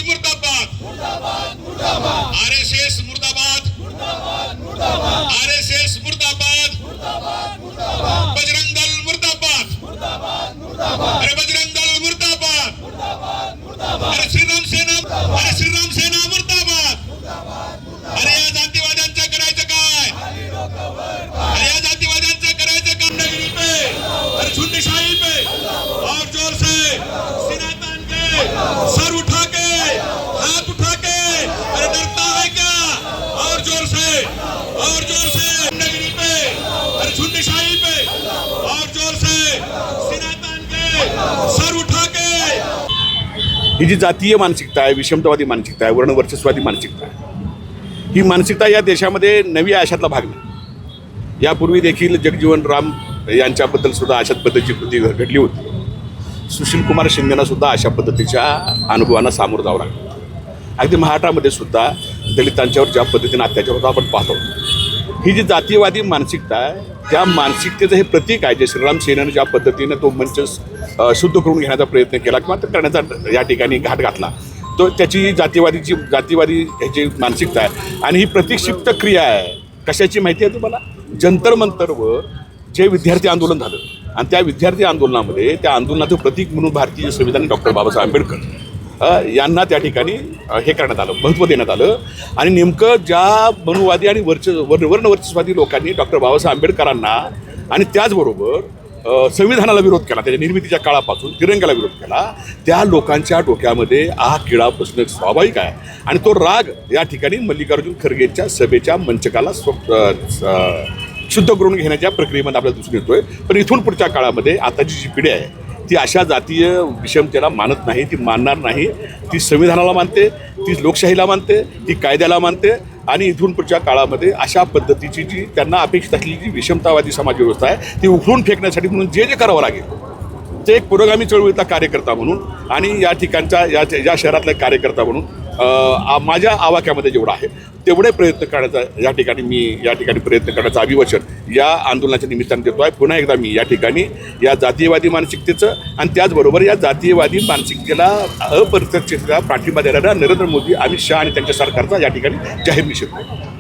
मुर्दाबाद, आरएसएस मुर्दाबाद, आरएसएस मुर्दाबाद, बजरंग दल मुर्दाबाद, अरे बजरंग दल मुर्दाबाद, अरे श्रीराम सेना मुर्दाबाद. अरे या जातीवाद्यांचं करायचं काय? अरे या जातीवाद्यांचं करायचं काम नहीं पे, अरे झुंडशाही पे और जोर से सीना तान के, सर उठा के, हाथ उठा के, अरे डरता है क्या? और जोर से नगरी पे, अरे झुंडशाही पे और जोर से सीना तान के, सर उठा के. ही जी जातीय मानसिकता आहे, विषमतावादी मानसिकता आहे, वर्णवर्चस्वादी मानसिकता आहे, ही मानसिकता या देशामध्ये नवी अशातला भाग नाही. यापूर्वी देखील जगजीवन राम यांच्याबद्दल सुद्धा अशाच पद्धतीची कृती घडली होती. सुशील कुमार शिंदेना सुद्धा अशा पद्धतीच्या अनुभवांना सामोरं जावं लागलं. अगदी महाराष्ट्रामध्ये सुद्धा दलितांच्यावर ज्या पद्धतीने अत्याचार होता आपण पाहतो. ही जी जातीयवादी मानसिकता आहे, त्या मानसिकतेचं हे प्रतीक आहे जे श्रीराम सेनेनं ज्या पद्धतीनं तो मंच शुद्ध करून घेण्याचा प्रयत्न केला किंवा करण्याचा या ठिकाणी घाट घातला, तो त्याची जातीवादी ह्याची मानसिकता आहे. आणि ही प्रतिक्षिप्त क्रिया आहे कशाची माहिती आहे तुम्हाला? जंतर मंतरवर जे विद्यार्थी आंदोलन झालं आणि त्या विद्यार्थी आंदोलनामध्ये त्या आंदोलनाचं प्रतीक म्हणून भारतीय संविधान डॉक्टर बाबासाहेब आंबेडकर यांना त्या ठिकाणी हे करण्यात आलं, महत्त्व देण्यात आलं. आणि नेमकं ज्या मनुवादी आणि वर्णवर्चस्वादी लोकांनी डॉक्टर बाबासाहेब आंबेडकरांना आणि त्याचबरोबर संविधानाला विरोध केला, त्याच्या निर्मितीच्या काळापासून तिरंग्याला विरोध केला, त्या लोकांच्या डोक्यामध्ये हा किडा बसणं स्वाभाविक आहे. आणि तो राग या ठिकाणी मल्लिकार्जुन खरगेंच्या सभेच्या मंचकाला शुद्ध करून घेण्याच्या प्रक्रियेमध्ये आपल्याला दिसून येतोय. पण इथून पुढच्या काळामध्ये आताची जी पिढी आहे ती अशा जातीय विषमतेला मानत नाही, ती मानणार नाही. ती संविधानाला मानते, ती लोकशाहीला मानते, ती कायद्याला मानते. आणि इथून पुढच्या काळामध्ये अशा पद्धतीची जी त्यांना अपेक्षित असलेली जी विषमतावादी समाजव्यवस्था आहे ती उखडून फेकण्यासाठी म्हणून जे करावं लागेल ते एक पुरोगामी चळवळीतला कार्यकर्ता म्हणून आणि या ठिकाणच्या या शहरातला कार्यकर्ता म्हणून माझ्या आवाक्यामध्ये जेवढं आहे तेवढे प्रयत्न करण्याचा या ठिकाणी प्रयत्न करण्याचं अभिवचन या आंदोलनाच्या निमित्ताने देतो आहे. पुन्हा एकदा मी या ठिकाणी या जातीयवादी मानसिकतेचं आणि त्याचबरोबर या जातीयवादी मानसिकतेला अप्रत्यक्षरित्या पाठिंबा देणाऱ्या नरेंद्र मोदी, अमित शहा आणि त्यांच्या सरकारचा या ठिकाणी जाहीर निषेध करतो.